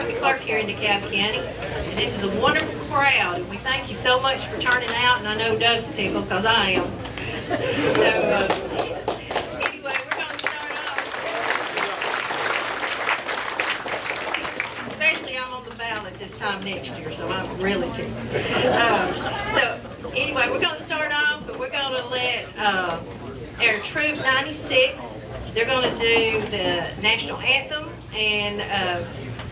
circuit clerk here in DeKalb County. And this is a wonderful crowd, and we thank you so much for turning out, and I know Doug's tickled because I am. So, anyway, we're going to start off. Especially I'm on the ballot this time next year, so I'm really tickled. So, anyway, we're going to start off, but we're going to let our Troop 96, they're going to do the national anthem, and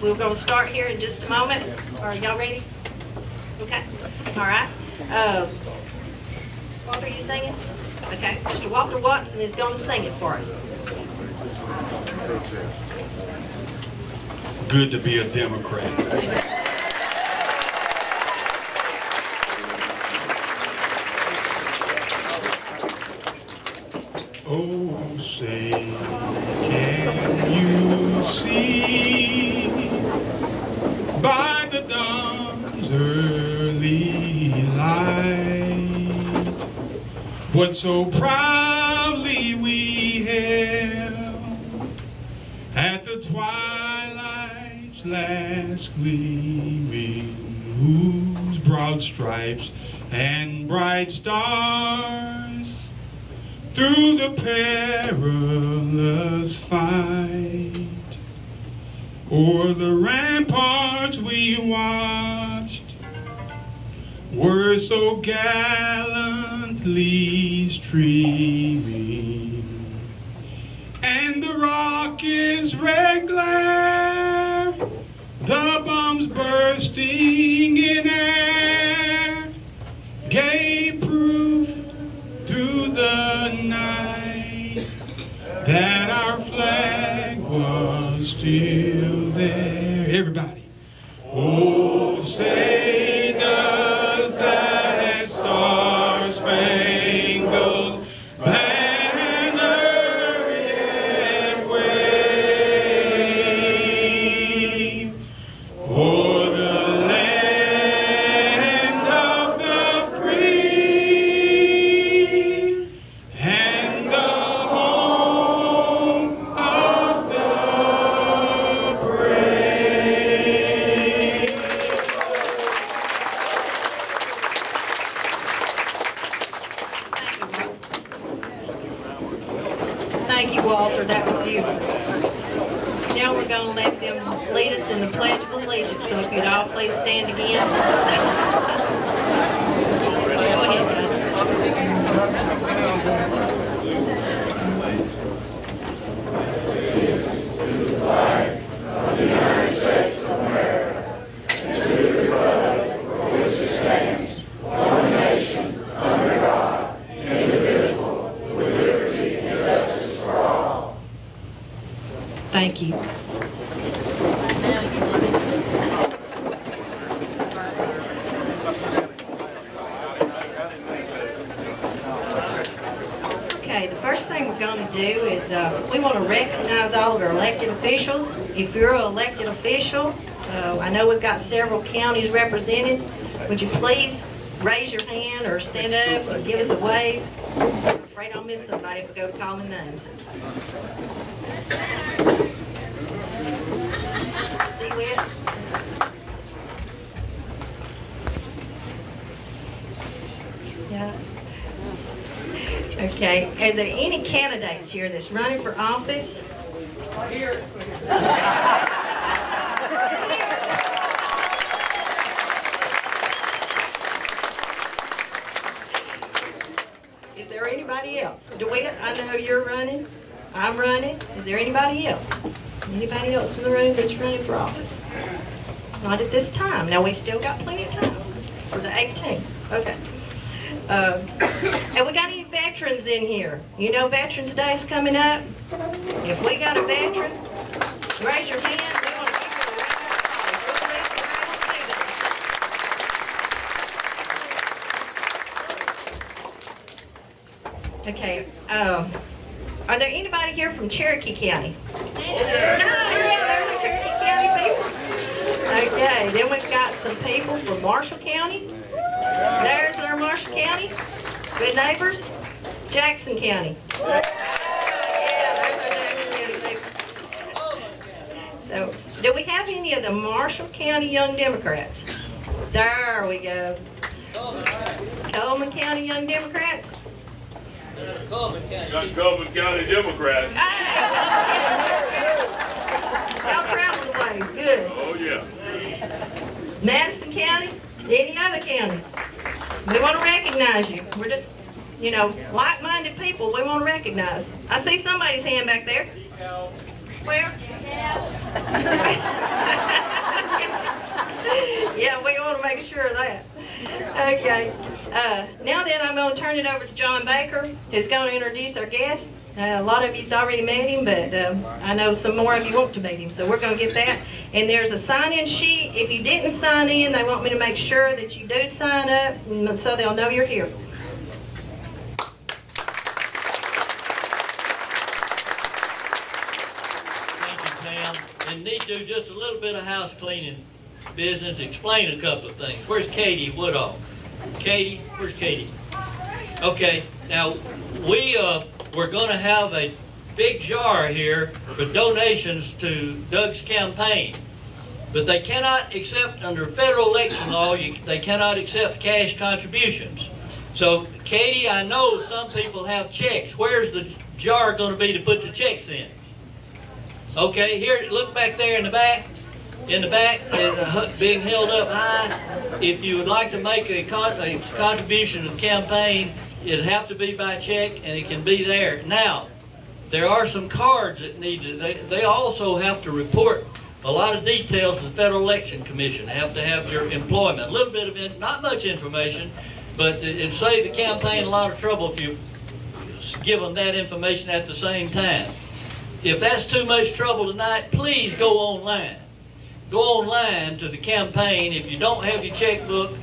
we're going to start here in just a moment. Are y'all ready? Okay. All right. Walter, are you singing? Okay. Mr. Walter Watson is going to sing it for us. Good to be a Democrat. Oh, say, can you see by the dawn's early light what so proudly we hailed at the twilight's last gleaming, whose broad stripes and bright stars through the perilous fight o'er the ramparts we watched were so gallantly streaming, and the rocket's red glare, the bombs bursting in air, gave proof through the night that our flag was still there. Everybody. Oh, say does that star-spangled banner yet wave o'er the land of the free and the home of the brave? Thank you, Walter. That was beautiful. Now we're going to let them lead us in the Pledge of Allegiance. So if you'd all please stand again. Go ahead, Thank you. Okay, the first thing we're going to do is we want to recognize all of our elected officials. If you're an elected official, I know we've got several counties represented. Would you please raise your hand or stand up and give us a wave? I'm afraid I'll miss somebody if we go calling names. See with? Yeah. Okay. Are there any candidates here that's running for office? Here. Is there anybody else? DeWitt, I know you're running. I'm running. Is there anybody else? Anybody else in the room that's running for office? Not at this time. Now we still got plenty of time for the 18th. Okay. Have we got any veterans in here? You know Veterans Day is coming up. If we got a veteran, raise your hand. We want to give you a round of applause. Okay. Are there anybody here from Cherokee County? No, yeah, there's the Cherokee County people. Okay, then we've got some people from Marshall County. There's our Marshall County. Good neighbors. Jackson County. Yeah, there's our Jackson County people. So, do we have any of the Marshall County Young Democrats? There we go. Coleman County Young Democrats? Coleman County Democrats. Y'all traveling ways, good. Oh, yeah. Madison County? Any other counties? We want to recognize you. We're just, you know, like-minded people we want to recognize. I see somebody's hand back there. Where? Yeah, we want to make sure of that. Okay. Now then, I'm going to turn it over to John Baker, who's going to introduce our guest. A lot of you've already met him, but I know some more of you want to meet him, so we're going to get that. And there's a sign-in sheet. If you didn't sign in, they want me to make sure that you do sign up, so they'll know you're here. And need to do just a little bit of house cleaning business, explain a couple of things. Where's Katie Woodall? Katie, where's Katie? Okay, now we're going to have a big jar here for donations to Doug's campaign, but they cannot accept, under federal election law, they cannot accept cash contributions. So Katie, I know some people have checks. Where's the jar going to be to put the checks in? Okay, here, look back there in the back. In the back, being held up high. If you would like to make a contribution to the campaign, it'd have to be by check, and it can be there. Now, there are some cards that need to, they also have to report a lot of details to the Federal Election Commission. They have to have your employment, a little bit of, not much information, but it'd save the campaign a lot of trouble if you give them that information at the same time. If that's too much trouble tonight, please go online. Go online to the campaign. If you don't have your checkbook,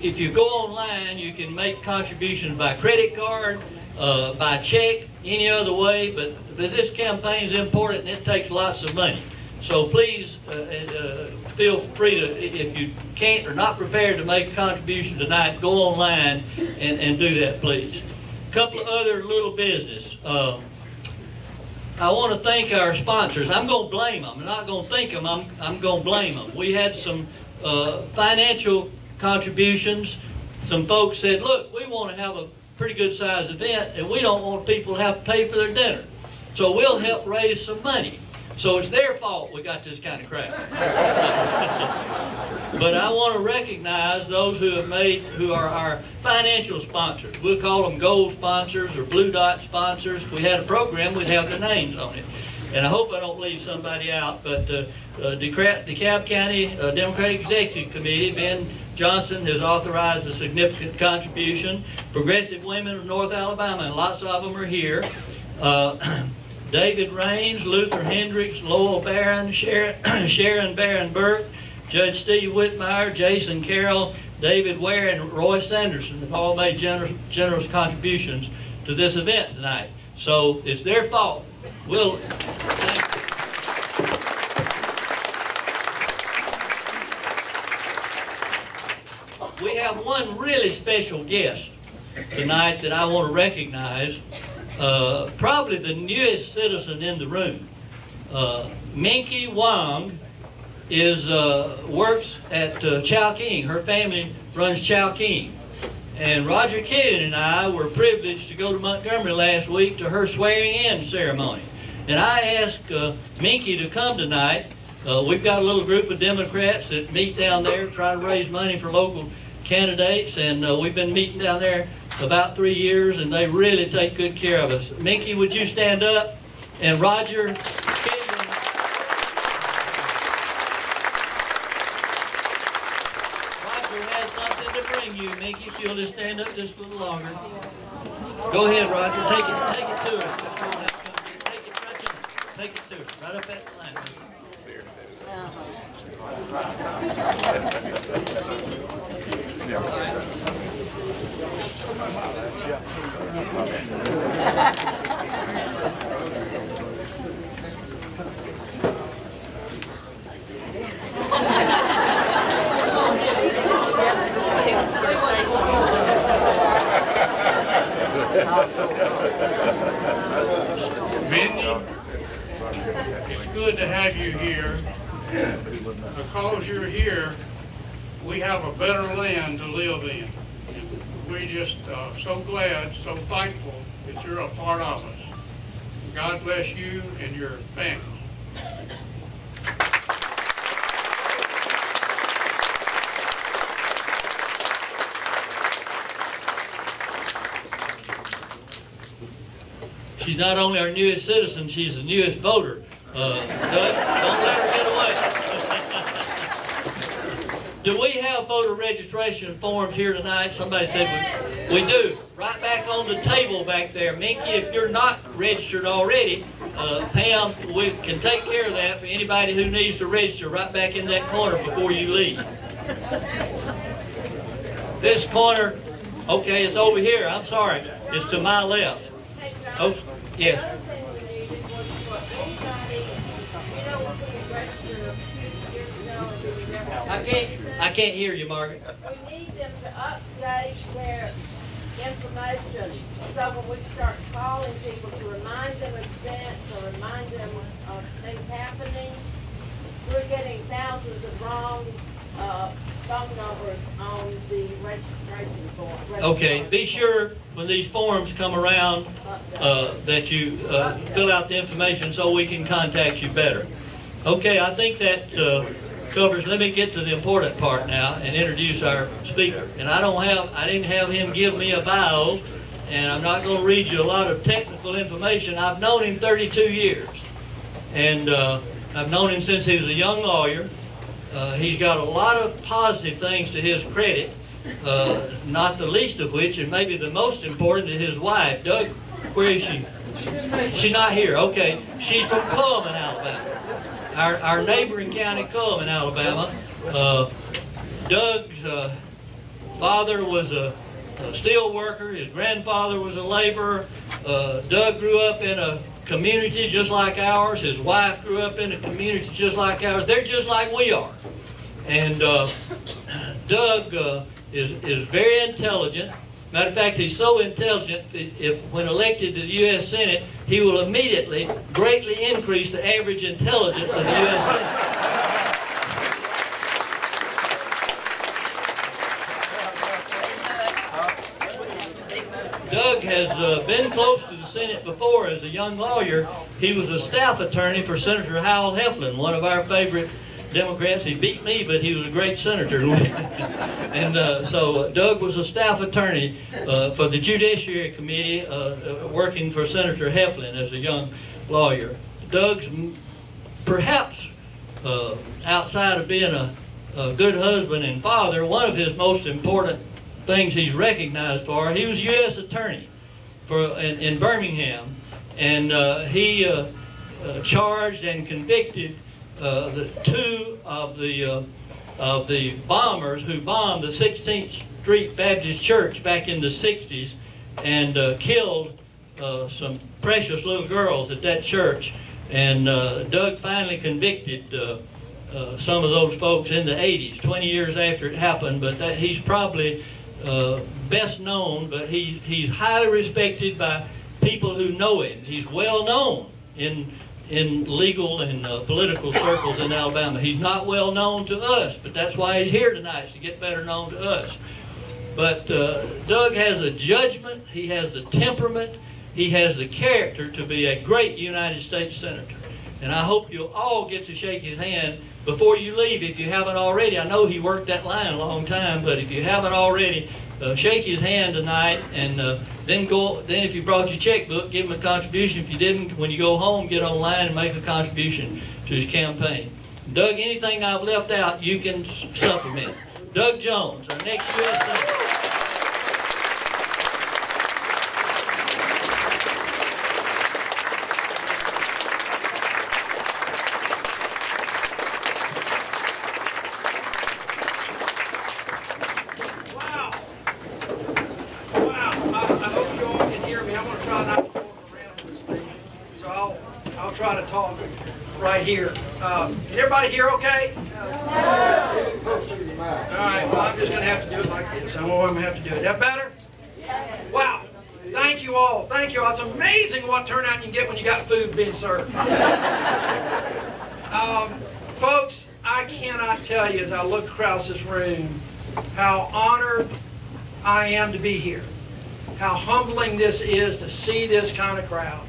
if you go online, you can make contributions by credit card, by check, any other way, but this campaign is important and it takes lots of money. So please feel free to, if you can't or not prepared to make a contribution tonight, go online and do that, please. A couple of other little business. I want to thank our sponsors. I'm going to blame them. I'm not going to thank them. I'm going to blame them. We had some financial contributions. Some folks said, look, we want to have a pretty good sized event and we don't want people to have to pay for their dinner. So we'll help raise some money. So it's their fault we got this kind of crap. But I want to recognize those who are our financial sponsors. We'll call them gold sponsors or blue dot sponsors. If we had a program, we'd have their names on it. And I hope I don't leave somebody out, but DeKalb County Democratic Executive Committee, Ben Johnson has authorized a significant contribution. Progressive Women of North Alabama, and lots of them are here. David Raines, Luther Hendricks, Lowell Barron, Sharon Barron Burke, Judge Steve Whitmire, Jason Carroll, David Ware, and Roy Sanderson have all made generous contributions to this event tonight. So it's their fault. We'll We have one really special guest tonight that I want to recognize. Probably the newest citizen in the room. Minky Wong works at Chowking. Her family runs Chowking. And Roger Kennedy and I were privileged to go to Montgomery last week to her swearing-in ceremony. And I asked Minky to come tonight. We've got a little group of Democrats that meet down there, try to raise money for local candidates, and we've been meeting down there about 3 years, and they really take good care of us. Minky, would you stand up? And Roger, Roger has something to bring you. Minky, if you'll just stand up just a little longer. Go ahead, Roger. Take it to her. Take it to her. Right up that line. Mindy, it's good to have you here. because you're here, we have a better land to live in. We're just so glad, so thankful that you're a part of us. God bless you and your family. She's not only our newest citizen, she's the newest voter. Doug, don't let her get away. Do we have voter registration forms here tonight? Somebody said we do. Right back on the table back there. Minky, if you're not registered already, Pam, we can take care of that for anybody who needs to register right back in that corner before you leave. This corner, okay, it's over here. I'm sorry. It's to my left. Oh, yes. I can't hear you, Margaret. We need them to update their information, so when we start calling people to remind them of events or remind them of things happening, we're getting thousands of wrong phone numbers on the registration form. Okay, be sure when these forms come around that you fill out the information so we can contact you better. Okay, I think that covers. Let me get to the important part now and introduce our speaker. And I didn't have him give me a bio, and I'm not going to read you a lot of technical information. I've known him 32 years, and I've known him since he was a young lawyer. He's got a lot of positive things to his credit, not the least of which, and maybe the most important, is his wife. Doug, where is she? She's not here. Okay, she's from Cullman, Alabama. Our neighboring county, Cullman, Alabama. Doug's father was a steel worker. His grandfather was a laborer. Doug grew up in a community just like ours. His wife grew up in a community just like ours. They're just like we are. And Doug is very intelligent. Matter of fact, he's so intelligent that if when elected to the U.S. Senate, he will immediately greatly increase the average intelligence of the U.S. Senate. Doug has been close to the Senate before as a young lawyer. He was a staff attorney for Senator Howell Heflin, one of our favorite Democrats. He beat me, but he was a great senator. And so Doug was a staff attorney for the Judiciary Committee, working for Senator Heflin as a young lawyer. Doug's perhaps, outside of being a good husband and father, one of his most important things he's recognized for, he was U.S. Attorney in Birmingham, and he charged and convicted two of the bombers who bombed the 16th Street Baptist Church back in the 60s and killed some precious little girls at that church. And Doug finally convicted some of those folks in the 80s, 20 years after it happened. But he's probably best known, but he's highly respected by people who know him. He's well known in legal and political circles in Alabama. He's not well known to us, but that's why he's here tonight, is to get better known to us. But Doug has a judgment, he has the temperament, he has the character to be a great United States Senator. And I hope you'll all get to shake his hand before you leave, if you haven't already. I know he worked that line a long time, but if you haven't already, shake his hand tonight, and then if you brought your checkbook, give him a contribution. If you didn't, when you go home, get online and make a contribution to his campaign. Doug, anything I've left out, you can supplement. Doug Jones, our next U.S. Senator. Here. Is everybody here okay? All right, well, I'm just going to have to do it like this. I'm going to have to do it. Is that better? Wow. Thank you all. Thank you all. It's amazing what turnout you can get when you got food being served. Folks, cannot tell you as I look across this room how honored I am to be here. How humbling this is to see this kind of crowd.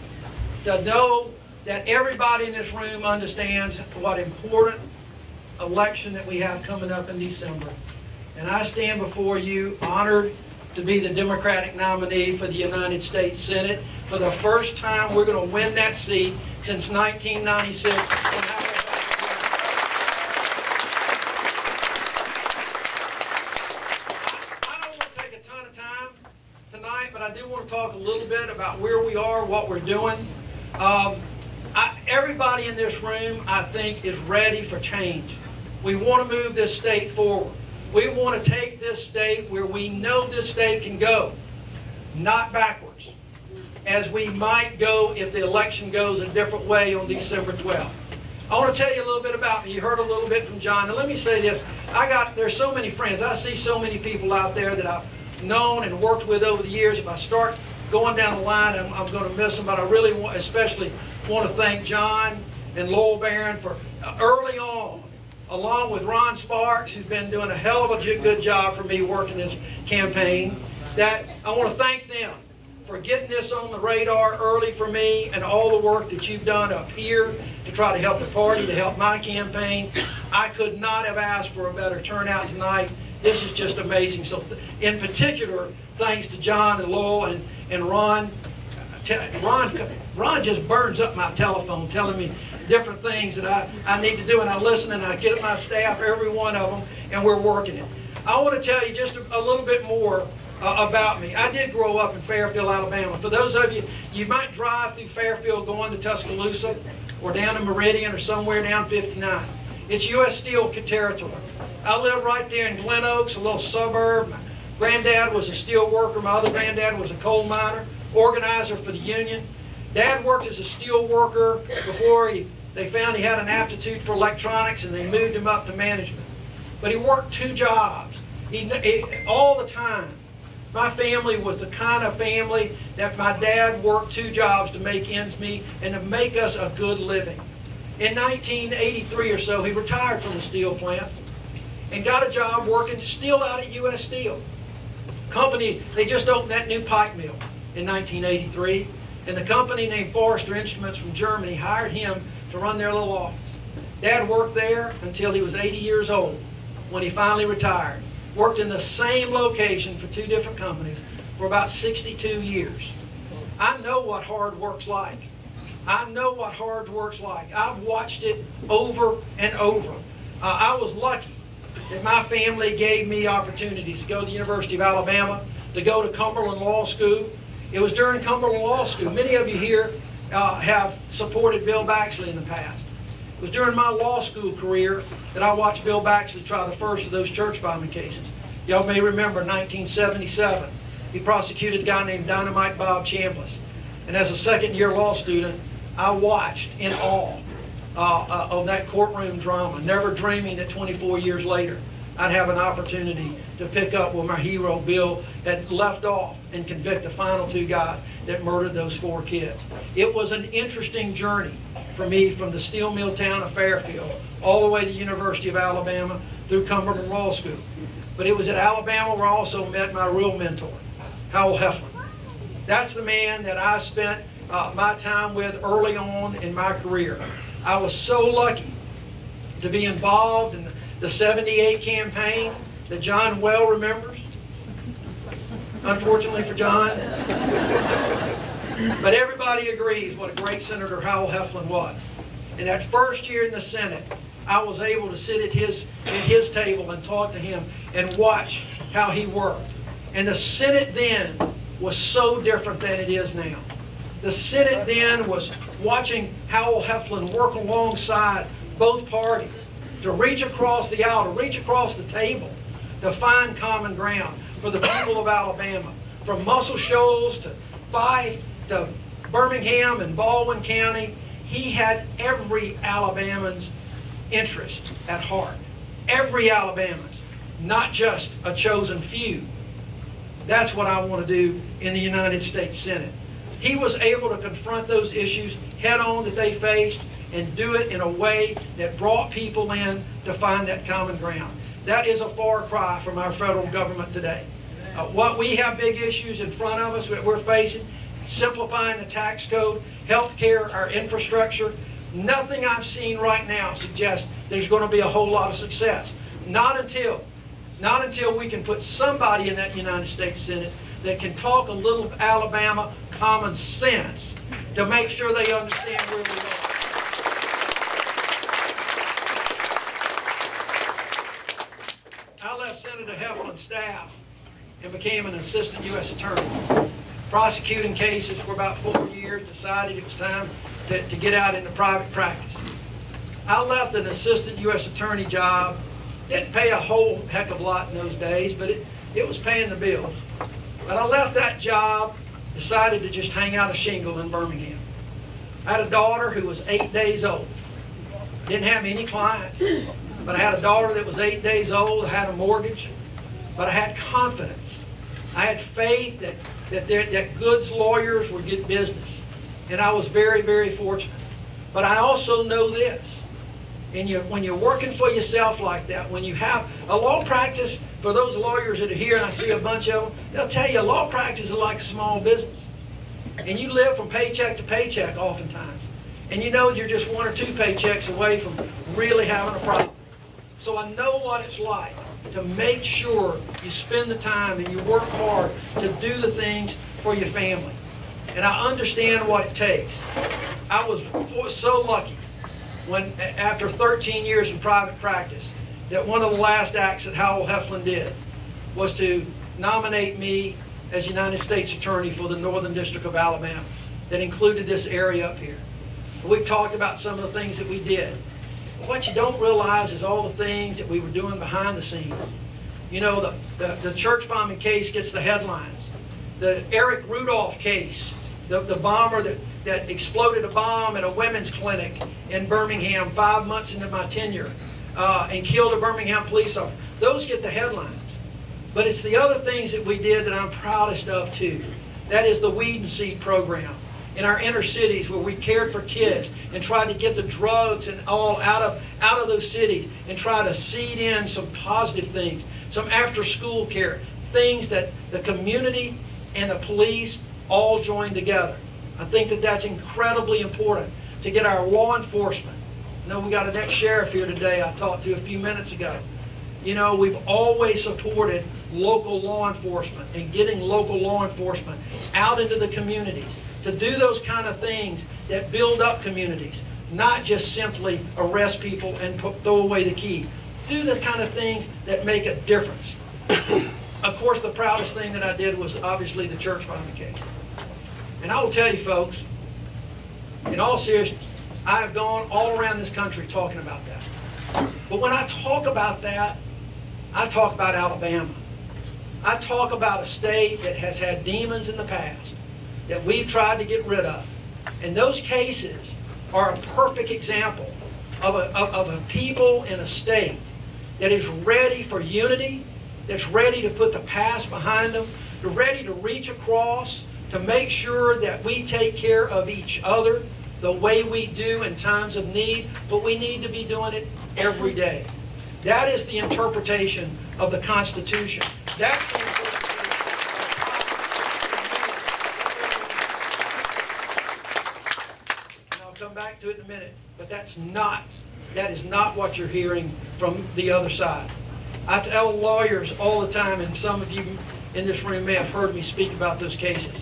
To know that everybody in this room understands what important election that we have coming up in December. And I stand before you honored to be the Democratic nominee for the United States Senate. For the first time, we're going to win that seat since 1996. I don't want to take a ton of time tonight, but I do want to talk a little bit about where we are, what we're doing. Everybody in this room, I think, is ready for change. We want to move this state forward. We want to take this state where we know this state can go, not backwards, as we might go if the election goes a different way on December 12th. I want to tell you a little bit about me. You heard a little bit from John. And let me say this. There's so many friends. I see so many people out there that I've known and worked with over the years. If I start going down the line, I'm going to miss them. But I really especially want to thank John and Lowell Barron for early on, along with Ron Sparks, who's been doing a hell of a good job for me working this campaign. That I want to thank them for getting this on the radar early for me, and all the work that you've done up here to try to help the party, to help my campaign. I could not have asked for a better turnout tonight. This is just amazing. So in particular, thanks to John and Lowell and Ron. Ron just burns up my telephone telling me different things that I need to do, and I listen and I get at my staff, every one of them, and we're working it. I want to tell you just a little bit more about me. I did grow up in Fairfield, Alabama. For those of you, you might drive through Fairfield going to Tuscaloosa or down to Meridian or somewhere down 59. It's U.S. Steel territory. I live right there in Glen Oaks, a little suburb. My granddad was a steel worker. My other granddad was a coal miner, organizer for the union. Dad worked as a steel worker before they found he had an aptitude for electronics, and they moved him up to management. But he worked 2 jobs all the time. My family was the kind of family that my dad worked 2 jobs to make ends meet and to make us a good living. In 1983 or so, he retired from the steel plants and got a job working still out at U.S. Steel. Company, they just opened that new pipe mill in 1983, and the company named Forrester Instruments from Germany hired him to run their little office. Dad worked there until he was 80 years old when he finally retired. Worked in the same location for 2 different companies for about 62 years. I know what hard work's like. I know what hard work's like. I've watched it over and over. I was lucky that my family gave me opportunities to go to the University of Alabama, to go to Cumberland Law School. It was during Cumberland Law School. Many of you here have supported Bill Baxley in the past. It was during my law school career that I watched Bill Baxley try the first of those church bombing cases. Y'all may remember 1977. He prosecuted a guy named Dynamite Bob Chambliss. And as a second-year law student, I watched in awe of that courtroom drama, never dreaming that 24 years later I'd have an opportunity to pick up where my hero Bill had left off and convict the final 2 guys that murdered those 4 kids. It was an interesting journey for me from the steel mill town of Fairfield all the way to the University of Alabama through Cumberland Law School. But it was at Alabama where I also met my real mentor, Howell Heflin. That's the man that I spent my time with early on in my career. I was so lucky to be involved in the 78 campaign that John well remembers. Unfortunately for John. But everybody agrees what a great Senator Howell Heflin was. In that first year in the Senate, I was able to sit at his table and talk to him and watch how he worked. And the Senate then was so different than it is now. The Senate then was watching Howell Heflin work alongside both parties to reach across the aisle, to reach across the table, to find common ground for the people of Alabama. From Muscle Shoals to Fyffe to Birmingham and Baldwin County, he had every Alabamans interest at heart. Every Alabamans, not just a chosen few. That's what I want to do in the United States Senate. He was able to confront those issues head on that they faced and do it in a way that brought people in to find that common ground. That is a far cry from our federal government today. What we have big issues in front of us that we're facing, simplifying the tax code, health care, our infrastructure. Nothing I've seen right now suggests there's going to be a whole lot of success. Not until we can put somebody in that United States Senate that can talk a little Alabama common sense to make sure they understand where we are. I left Senator Heflin's staff and became an assistant U.S. attorney. Prosecuting cases for about 4 years, decided it was time to get out into private practice. I left an assistant U.S. attorney job. Didn't pay a whole heck of a lot in those days, but it was paying the bills. But I left that job, decided to just hang out a shingle in Birmingham. I had a daughter who was 8 days old. Didn't have any clients, but I had a daughter that was 8 days old. I had a mortgage, but I had confidence. I had faith that goods lawyers would get business, and I was very, very fortunate. But I also know this, and when you're working for yourself like that, when you have a law practice, for those lawyers that are here, and I see a bunch of them, they'll tell you law practice is like a small business. And you live from paycheck to paycheck oftentimes. And you know you're just 1 or 2 paychecks away from really having a problem. So I know what it's like to make sure you spend the time and you work hard to do the things for your family. And I understand what it takes. I was so lucky when, after 13 years in private practice, that one of the last acts that Howell Heflin did was to nominate me as United States Attorney for the Northern District of Alabama that included this area up here. We talked about some of the things that we did. But what you don't realize is all the things that we were doing behind the scenes. You know, the church bombing case gets the headlines. The Eric Rudolph case, the bomber that exploded a bomb at a women's clinic in Birmingham 5 months into my tenure and killed a Birmingham police officer. Those get the headlines. But it's the other things that we did that I'm proudest of too. That is the Weed and Seed program in our inner cities where we cared for kids and tried to get the drugs and all out of those cities and try to seed in some positive things, some after school care, things that the community and the police all joined together. I think that that's incredibly important to get our law enforcement. I know we got an ex-sheriff here today I talked to a few minutes ago. You know, we've always supported local law enforcement and getting local law enforcement out into the communities to do those kind of things that build up communities, not just simply arrest people and throw away the key. Do the kind of things that make a difference. Of course, the proudest thing that I did was obviously the church bombing case. And I will tell you folks, in all seriousness, I have gone all around this country talking about that. But when I talk about that, I talk about Alabama. I talk about a state that has had demons in the past that we've tried to get rid of. And those cases are a perfect example of a people in a state that is ready for unity, that's ready to put the past behind them, they're ready to reach across to make sure that we take care of each other the way we do in times of need, but we need to be doing it every day. That is the interpretation of the Constitution. That's the interpretation. And I'll come back to it in a minute, but that is not what you're hearing from the other side. I tell lawyers all the time, and some of you in this room may have heard me speak about those cases,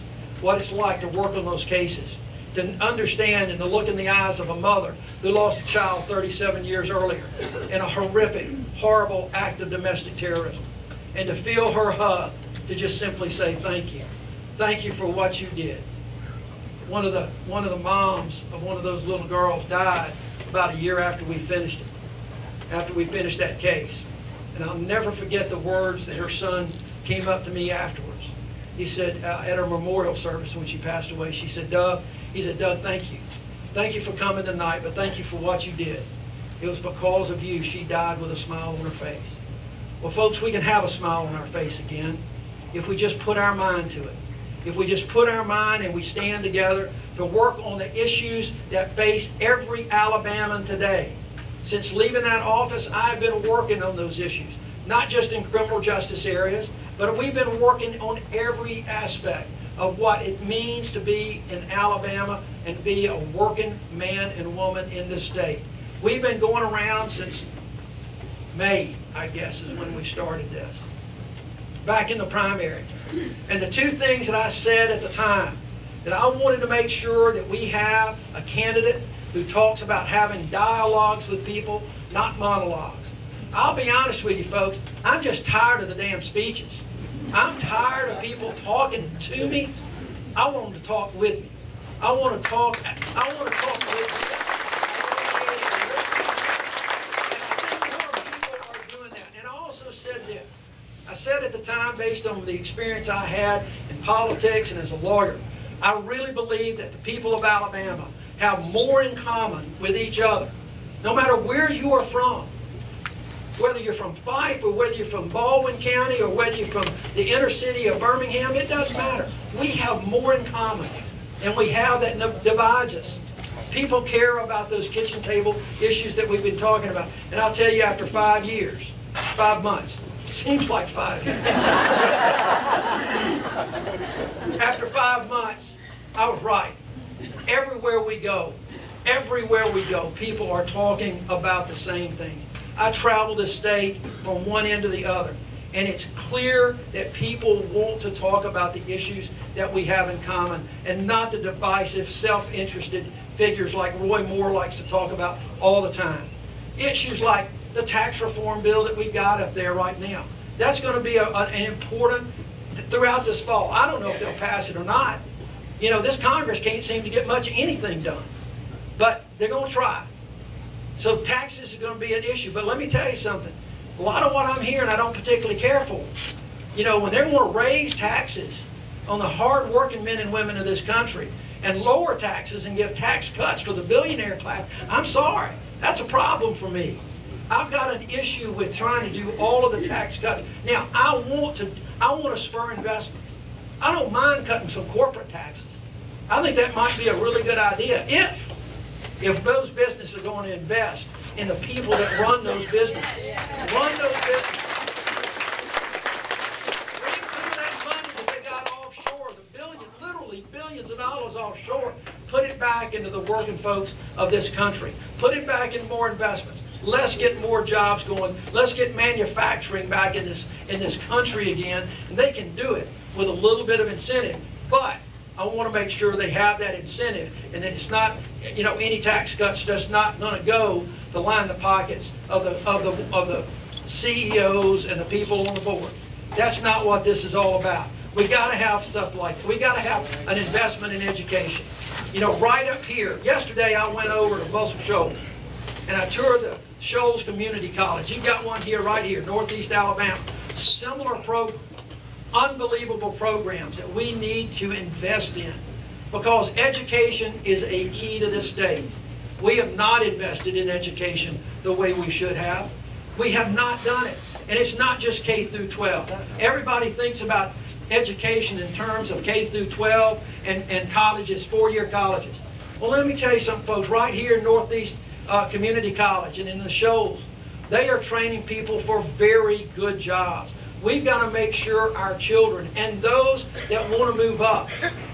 what it's like to work on those cases, to understand and to look in the eyes of a mother who lost a child 37 years earlier in a horrific, horrible act of domestic terrorism, and to feel her hug, to just simply say thank you. Thank you for what you did. One of the moms of one of those little girls died about a year after we finished it, after we finished that case. And I'll never forget the words that her son came up to me afterwards. He said, at her memorial service when she passed away, she said, Doug, thank you. Thank you for coming tonight, but thank you for what you did. It was because of you she died with a smile on her face. Well, folks, we can have a smile on our face again if we just put our mind to it. if we just put our mind and we stand together to work on the issues that face every Alabaman today. Since leaving that office, I've been working on those issues, not just in criminal justice areas, but we've been working on every aspect of what it means to be in Alabama and be a working man and woman in this state. We've been going around since May, I guess, is when we started this, back in the primaries. And the two things that I said at the time, that I wanted to make sure that we have a candidate who talks about having dialogues with people, not monologues. I'll be honest with you folks, I'm just tired of the damn speeches. I'm tired of people talking to me. I want them to talk with me. I want to talk with me. And I think more people are doing that. And I also said this. I said at the time, based on the experience I had in politics and as a lawyer, I really believe that the people of Alabama have more in common with each other, no matter where you are from. Whether you're from Fyffe or whether you're from Baldwin County or whether you're from the inner city of Birmingham, it doesn't matter. We have more in common than we have that divides us. People care about those kitchen table issues that we've been talking about. And I'll tell you, after 5 years, 5 months, seems like 5 years. After 5 months, I was right. Everywhere we go, people are talking about the same things. I travel the state from one end to the other, and it's clear that people want to talk about the issues that we have in common and not the divisive, self-interested figures like Roy Moore likes to talk about all the time. Issues like the tax reform bill that we've got up there right now. That's going to be an important throughout this fall. I don't know if they'll pass it or not. You know, this Congress can't seem to get much of anything done, but they're going to try. So taxes are going to be an issue. But let me tell you something. A lot of what I'm hearing I don't particularly care for. You know, when they want to raise taxes on the hard-working men and women of this country and lower taxes and give tax cuts for the billionaire class, I'm sorry. That's a problem for me. I've got an issue with trying to do all of the tax cuts. Now, I want to spur investment. I don't mind cutting some corporate taxes. I think that might be a really good idea if those businesses are going to invest in the people that run those businesses. Run those businesses. Bring some of that money that they got offshore, the literally billions of dollars offshore, put it back into the working folks of this country. Put it back in more investments. Let's get more jobs going. Let's get manufacturing back in this country again. And they can do it with a little bit of incentive. But I want to make sure they have that incentive and that it's not, you know, any tax cuts just not going to go to line the pockets of the CEOs and the people on the board. That's not what this is all about. We got to have stuff like that. We got to have an investment in education. You know, right up here. Yesterday I went over to Muscle Shoals and I toured the Shoals Community College. You've got one here, right here, Northeast Alabama. Similar program. Unbelievable programs that we need to invest in because education is a key to this state. We have not invested in education the way we should have. We have not done it. And it's not just K through 12. Everybody thinks about education in terms of K through 12 and colleges, 4-year colleges. Well, let me tell you something, folks. Right here in Northeast Community College and in the Shoals, they are training people for very good jobs. We've got to make sure our children and those that want to move up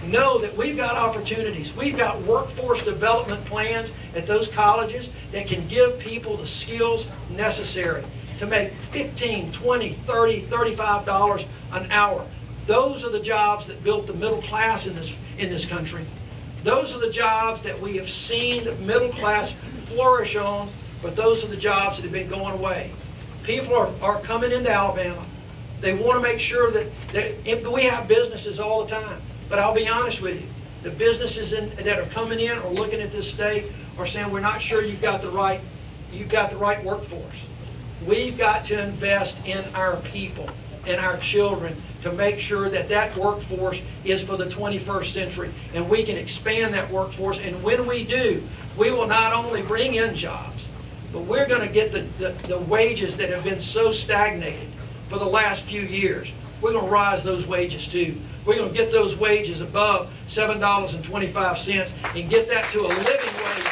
know that we've got opportunities. We've got workforce development plans at those colleges that can give people the skills necessary to make $15, $20, $30, $35 an hour. Those are the jobs that built the middle class in this country. Those are the jobs that we have seen the middle class flourish on, but those are the jobs that have been going away. People are coming into Alabama. They want to make sure that we have businesses all the time. But I'll be honest with you, the businesses that are coming in or looking at this state are saying we're not sure you've got the right workforce. We've got to invest in our people and our children to make sure that that workforce is for the 21st century and we can expand that workforce. And when we do, we will not only bring in jobs, but we're going to get the wages that have been so stagnated for the last few years. We're going to rise those wages too We're going to get those wages above $7.25 and get that to a living wage.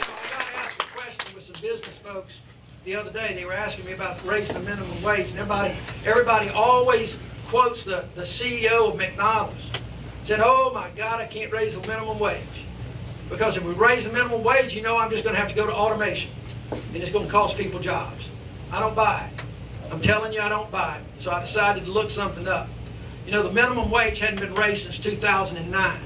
I got asked a question with some business folks the other day. They were asking me about raising the minimum wage, and everybody always quotes the CEO of McDonald's. Said, "Oh my God, I can't raise the minimum wage. Because if we raise the minimum wage, you know I'm just going to have to go to automation. And it's going to cost people jobs." I don't buy it. I'm telling you, I don't buy it. So I decided to look something up. You know, the minimum wage hadn't been raised since 2009.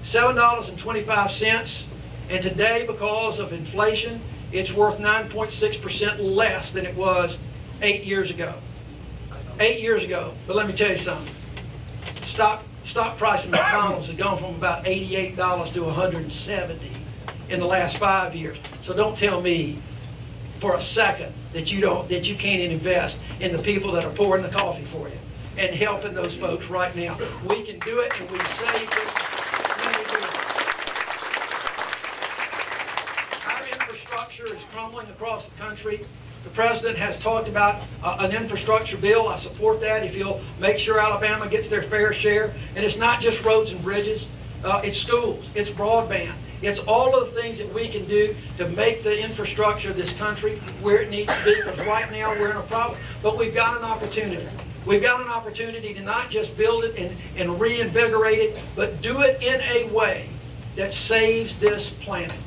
$7.25. And today, because of inflation, it's worth 9.6% less than it was 8 years ago. 8 years ago. But let me tell you something. Stock price of McDonald's has gone from about $88 to $170 in the last 5 years. So don't tell me for a second that you can't invest in the people that are pouring the coffee for you and helping those folks right now. We can do it, and we say it. Our infrastructure is crumbling across the country. The president has talked about an infrastructure bill. I support that if he'll make sure Alabama gets their fair share. And it's not just roads and bridges. It's schools. It's broadband. It's all of the things that we can do to make the infrastructure of this country where it needs to be, because right now we're in a problem. But we've got an opportunity. We've got an opportunity to not just build it and reinvigorate it, but do it in a way that saves this planet.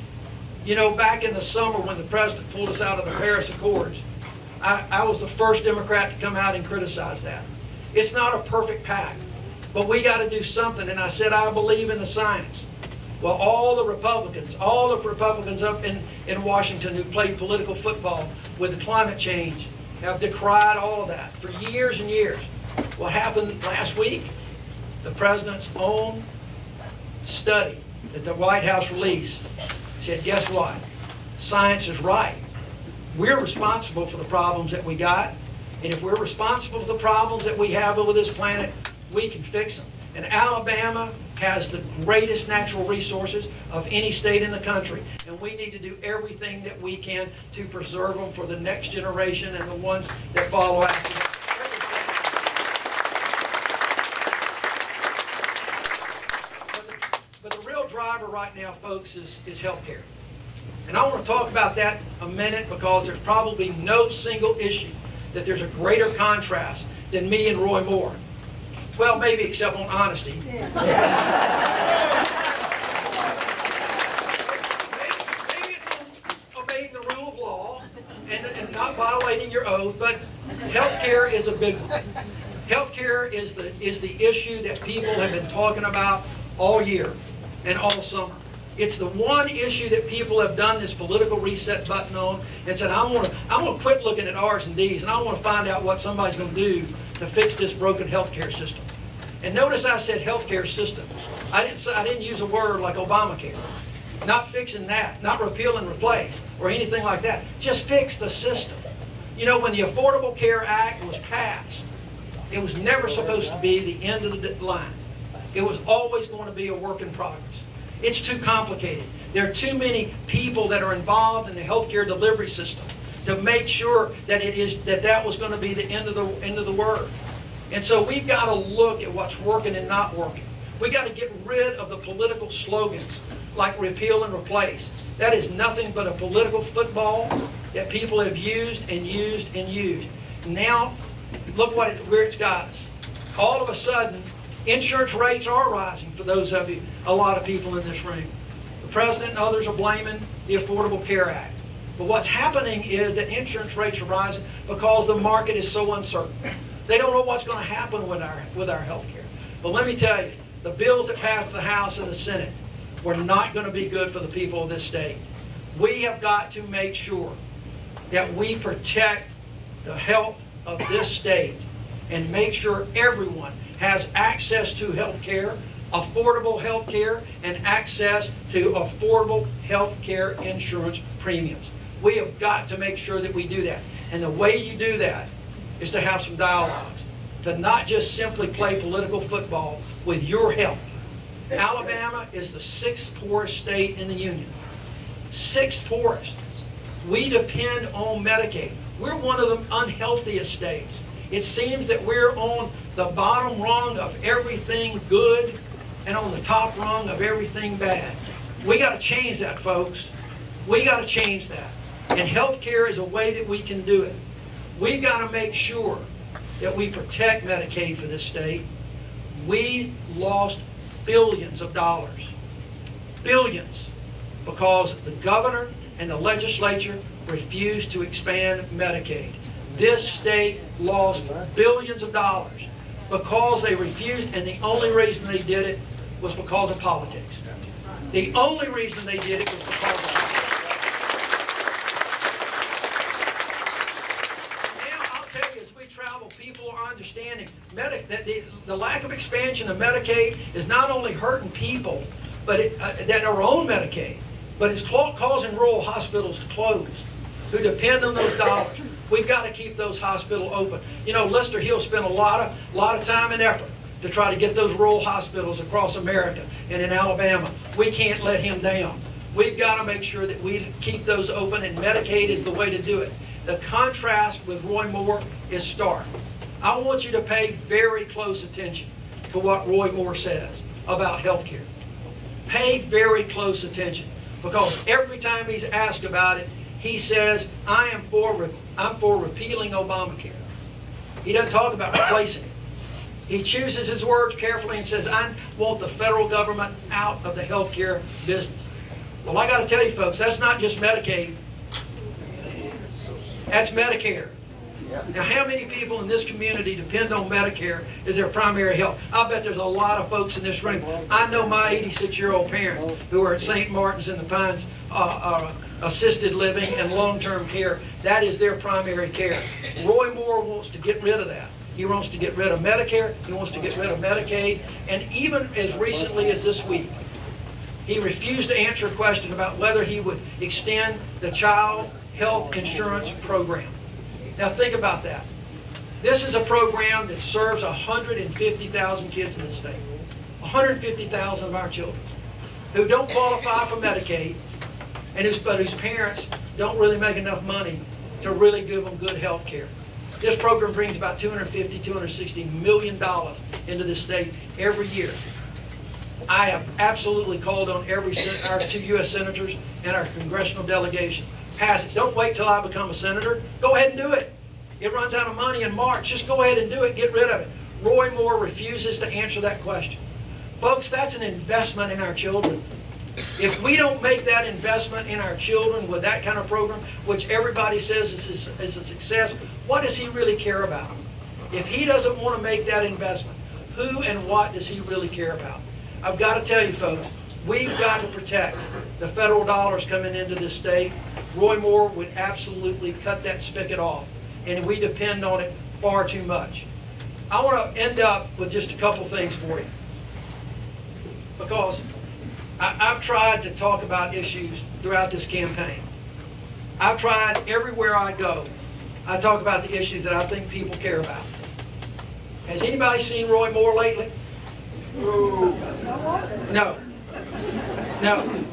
You know, back in the summer when the president pulled us out of the Paris Accords, I was the first Democrat to come out and criticize that. It's not a perfect pact, but we got to do something. And I said, I believe in the science. Well, all the Republicans up in Washington who played political football with the climate change have decried all of that for years and years. What happened last week? The president's own study that the White House released said, guess what? Science is right. We're responsible for the problems that we got, and if we're responsible for the problems that we have over this planet, we can fix them. And Alabama has the greatest natural resources of any state in the country, and we need to do everything that we can to preserve them for the next generation and the ones that follow after them. But the real driver right now, folks, is health care. And I want to talk about that a minute, because there's probably no single issue that there's a greater contrast than me and Roy Moore. Well, maybe except on honesty. Maybe it's obeying the rule of law and not violating your oath, but health care is a big one. Health care is the issue that people have been talking about all year and all summer. It's the one issue that people have done this political reset button on and said, I'm going to quit looking at R's and D's, and I want to find out what somebody's going to do to fix this broken health care system. And notice I said health care system. I didn't use a word like Obamacare. Not fixing that, not repeal and replace or anything like that. Just fix the system. You know, when the Affordable Care Act was passed, it was never supposed to be the end of the line. It was always going to be a work in progress. It's too complicated. There are too many people that are involved in the healthcare delivery system to make sure that that was going to be the end of the word. And so we've got to look at what's working and not working. We've got to get rid of the political slogans like repeal and replace. That is nothing but a political football that people have used and used and used. Now, look where it's got us. All of a sudden, insurance rates are rising for those of you, a lot of people in this room. The president and others are blaming the Affordable Care Act. But what's happening is that insurance rates are rising because the market is so uncertain. They don't know what's going to happen with our health care. But let me tell you, the bills that passed the House and the Senate were not going to be good for the people of this state. We have got to make sure that we protect the health of this state and make sure everyone has access to health care, affordable health care, and access to affordable health care insurance premiums. We have got to make sure that we do that. And the way you do that is to have some dialogues, to not just simply play political football with your health. Alabama is the 6th poorest state in the Union. 6th poorest. We depend on Medicaid. We're one of the unhealthiest states. It seems that we're on the bottom rung of everything good and on the top rung of everything bad. We got to change that, folks. We got to change that. And health care is a way that we can do it. We've got to make sure that we protect Medicaid for this state. We lost billions of dollars. Billions. Because the governor and the legislature refused to expand Medicaid. This state lost billions of dollars because they refused, and the only reason they did it was because of politics. The only reason they did it was because of politics. Now, I'll tell you, as we travel, people are understanding that the lack of expansion of Medicaid is not only hurting people that are on Medicaid, but it's causing rural hospitals to close, who depend on those dollars. We've got to keep those hospitals open. You know, Lester Hill spent a lot of time and effort to try to get those rural hospitals across America and in Alabama. We can't let him down. We've got to make sure that we keep those open, and Medicaid is the way to do it. The contrast with Roy Moore is stark. I want you to pay very close attention to what Roy Moore says about health care. Pay very close attention, because every time he's asked about it, he says, I'm for repealing Obamacare. He doesn't talk about replacing it. He chooses his words carefully and says, I want the federal government out of the health care business. Well, I got to tell you folks, that's not just Medicaid. That's Medicare. Now, how many people in this community depend on Medicare as their primary health? I bet there's a lot of folks in this room. I know my 86-year-old parents who are at St. Martin's in the Pines assisted living and long-term care. That is their primary care. Roy Moore wants to get rid of that. He wants to get rid of Medicare. He wants to get rid of Medicaid. And even as recently as this week, he refused to answer a question about whether he would extend the child health insurance program. Now think about that. This is a program that serves 150,000 kids in the state. 150,000 of our children who don't qualify for Medicaid, and whose parents don't really make enough money to really give them good health care. This program brings about $250, $260 million into the state every year. I have absolutely called on our 2 U.S. senators and our congressional delegation. Pass it. Don't wait till I become a senator. Go ahead and do it. It runs out of money in March. Just go ahead and do it. Get rid of it. Roy Moore refuses to answer that question. Folks, that's an investment in our children. If we don't make that investment in our children with that kind of program, which everybody says is a success, what does he really care about? If he doesn't want to make that investment, who and what does he really care about? I've got to tell you folks, we've got to protect the federal dollars coming into this state. Roy Moore would absolutely cut that spigot off, and we depend on it far too much. I want to end up with just a couple things for you, because I've tried to talk about issues throughout this campaign. I've tried everywhere I go. I talk about the issues that I think people care about. Has anybody seen Roy Moore lately? No. No.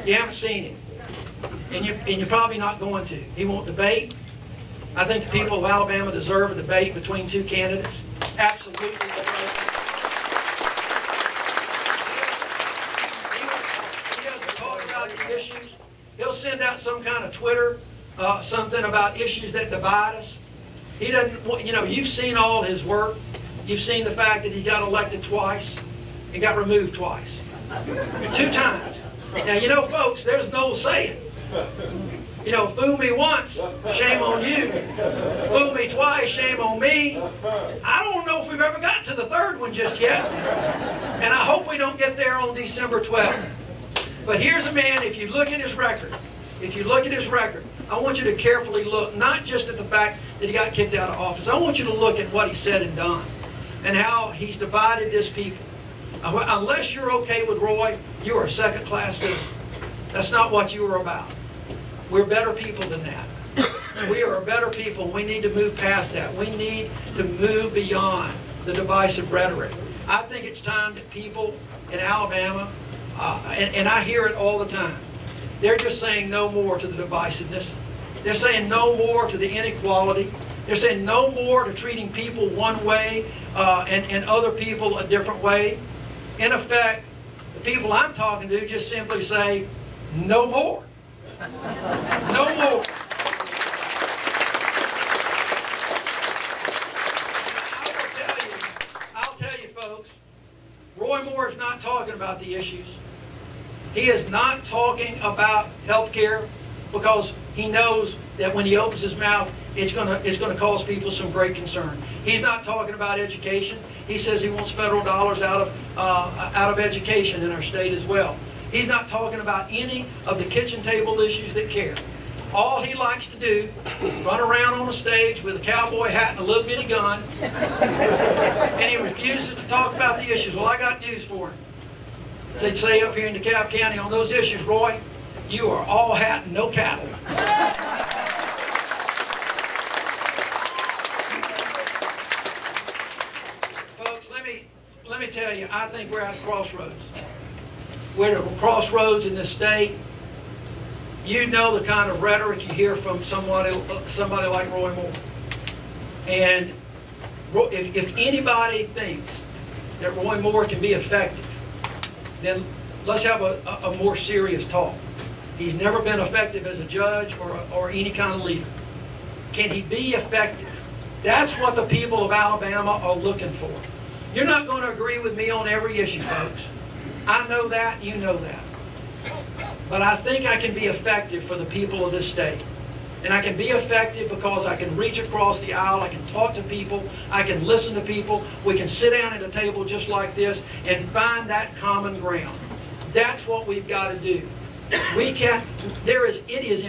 You haven't seen him. And you're probably not going to. He won't debate. I think the people of Alabama deserve a debate between two candidates. Absolutely. He doesn't talk about the issues. He'll send out some kind of Twitter, something about issues that divide us. He doesn't, you know, you've seen all his work. You've seen the fact that he got elected twice and got removed twice. 2 times. Now, you know, folks, there's an old saying. You know, fool me once, shame on you. Fool me twice, shame on me. I don't know if we've ever got to the 3rd one just yet. And I hope we don't get there on December 12th. But here's a man, if you look at his record, I want you to carefully look, not just at the fact that he got kicked out of office. I want you to look at what he said and done and how he's divided this people. Unless you're okay with Roy, you are a second-class citizen. That's not what you are about. We're better people than that. We are a better people. We need to move past that. We need to move beyond the divisive rhetoric. I think it's time that people in Alabama, and I hear it all the time, they're just saying no more to the divisiveness. They're saying no more to the inequality. They're saying no more to treating people one way and other people a different way. In effect, the people I'm talking to just simply say, no more. No more. I'll tell you folks, Roy Moore is not talking about the issues. He is not talking about health care because he knows that when he opens his mouth, it's going to cause people some great concern. He's not talking about education. He says he wants federal dollars out of education in our state as well. He's not talking about any of the kitchen table issues that care. All he likes to do is run around on a stage with a cowboy hat and a little bitty gun, and he refuses to talk about the issues. Well, I got news for him. They'd say up here in DeKalb County on those issues, Roy, you are all hat and no cattle. Folks, let me tell you, I think we're at a crossroads. We're at a crossroads in this state. You know the kind of rhetoric you hear from somebody like Roy Moore. And if anybody thinks that Roy Moore can be effective, then let's have a more serious talk. He's never been effective as a judge or any kind of leader. Can he be effective? That's what the people of Alabama are looking for. You're not going to agree with me on every issue, folks. I know that, you know that. But I think I can be effective for the people of this state. And I can be effective because I can reach across the aisle, I can talk to people, I can listen to people, we can sit down at a table just like this and find that common ground. That's what we've got to do. It is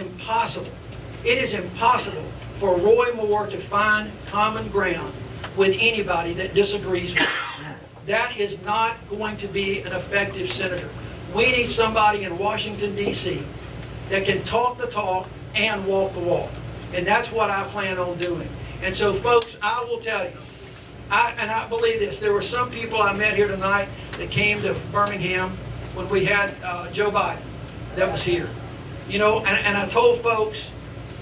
impossible for Roy Moore to find common ground with anybody that disagrees with him. That is not going to be an effective senator. We need somebody in Washington, D.C. that can talk the talk and walk the walk. And that's what I plan on doing. And so, folks, I will tell you, I believe this. There were some people I met here tonight that came to Birmingham when we had Joe Biden that was here. You know, and I told folks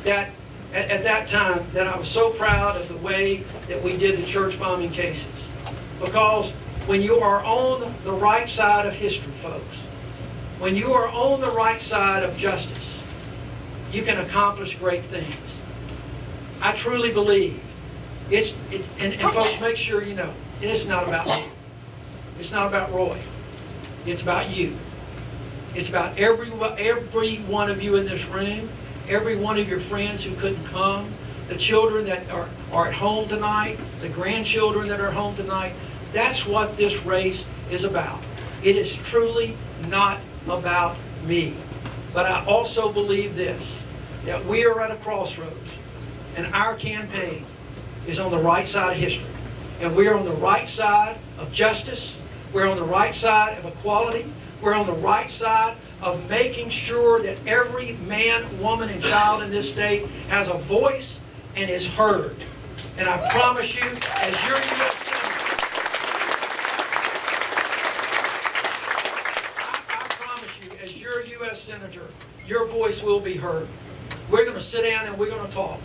that at that time that I was so proud of the way that we did the church bombing cases. Because when you are on the right side of history, folks, when you are on the right side of justice, you can accomplish great things. I truly believe and folks, make sure you know, it's not about me. It's not about Roy. It's about you. It's about every one of you in this room, every one of your friends who couldn't come, the children that are at home tonight, the grandchildren that are home tonight. That's what this race is about. It is truly not about me. But I also believe this, that we are at a crossroads, and our campaign is on the right side of history. And we're on the right side of justice. We're on the right side of equality. We're on the right side of making sure that every man, woman, and child in this state has a voice and is heard. And I promise you, as your U.S. Senator, I promise you, as your U.S. Senator, your voice will be heard. We're going to sit down and we're going to talk.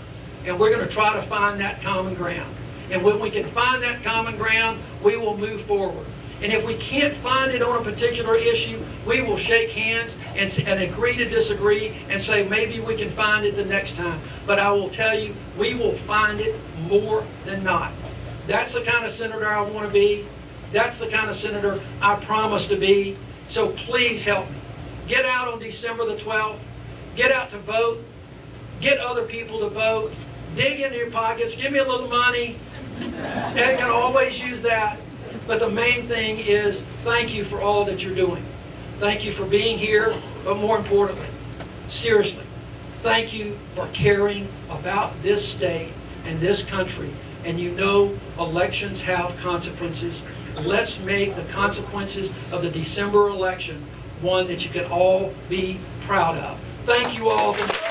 And we're going to try to find that common ground. And when we can find that common ground, we will move forward. And if we can't find it on a particular issue, we will shake hands and agree to disagree and say maybe we can find it the next time. But I will tell you, we will find it more than not. That's the kind of senator I want to be. That's the kind of senator I promise to be. So please help me. Get out on December the 12th. Get out to vote. Get other people to vote. Dig into your pockets. Give me a little money. And you can always use that. But the main thing is, thank you for all that you're doing. Thank you for being here, but more importantly, seriously, thank you for caring about this state and this country. And you know elections have consequences. Let's make the consequences of the December election one that you can all be proud of. Thank you all for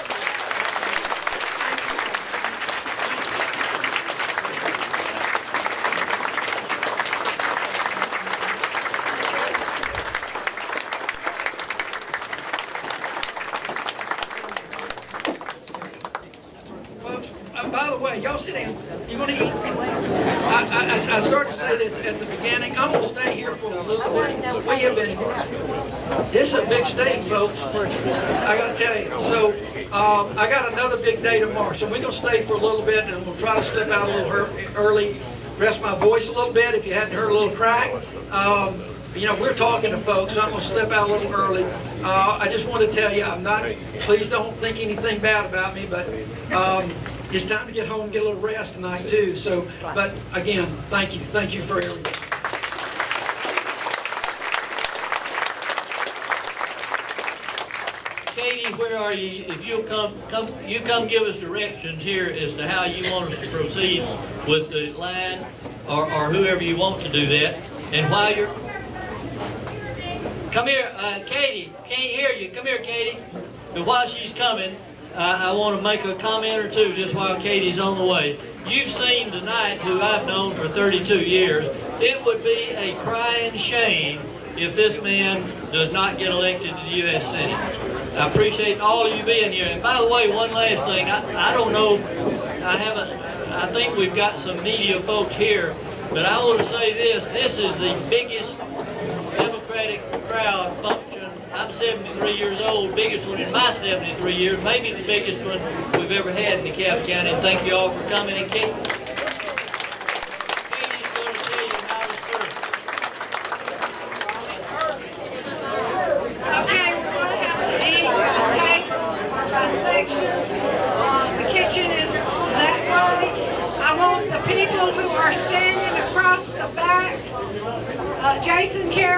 y'all sit down. You gonna eat? I started to say this at the beginning. I'm gonna stay here for a little bit. We have been, this is a big state, folks. I gotta tell you. So, I got another big day tomorrow. So we're gonna stay for a little bit and we'll try to slip out a little early, rest my voice a little bit if you hadn't heard a little crack. You know, we're talking to folks, so I'm going to slip out a little early. I just want to tell you, I'm not, please don't think anything bad about me, but it's time to get home and get a little rest tonight too. So, but again, thank you. Thank you for everything. Katie, where are you? If you'll come give us directions here as to how you want us to proceed with the line, or whoever you want to do that. And while you're, come here, Katie, can't hear you. Come here, Katie. But while she's coming, I want to make a comment or two just while Katie's on the way. You've seen tonight who I've known for 32 years. It would be a crying shame if this man does not get elected to the U.S. Senate. I appreciate all of you being here. And by the way, one last thing. I don't know, I think we've got some media folks here, but I want to say this. This is the biggest Democratic crowd function. I'm 73 years old, biggest one in my 73 years, maybe the biggest one we've ever had in DeKalb County. And thank you all for coming. And Katie's going to tell you how to serve. Okay, we're going to have to eat by section. The kitchen is that way. I want the people who are standing across the back, Jason Carroll.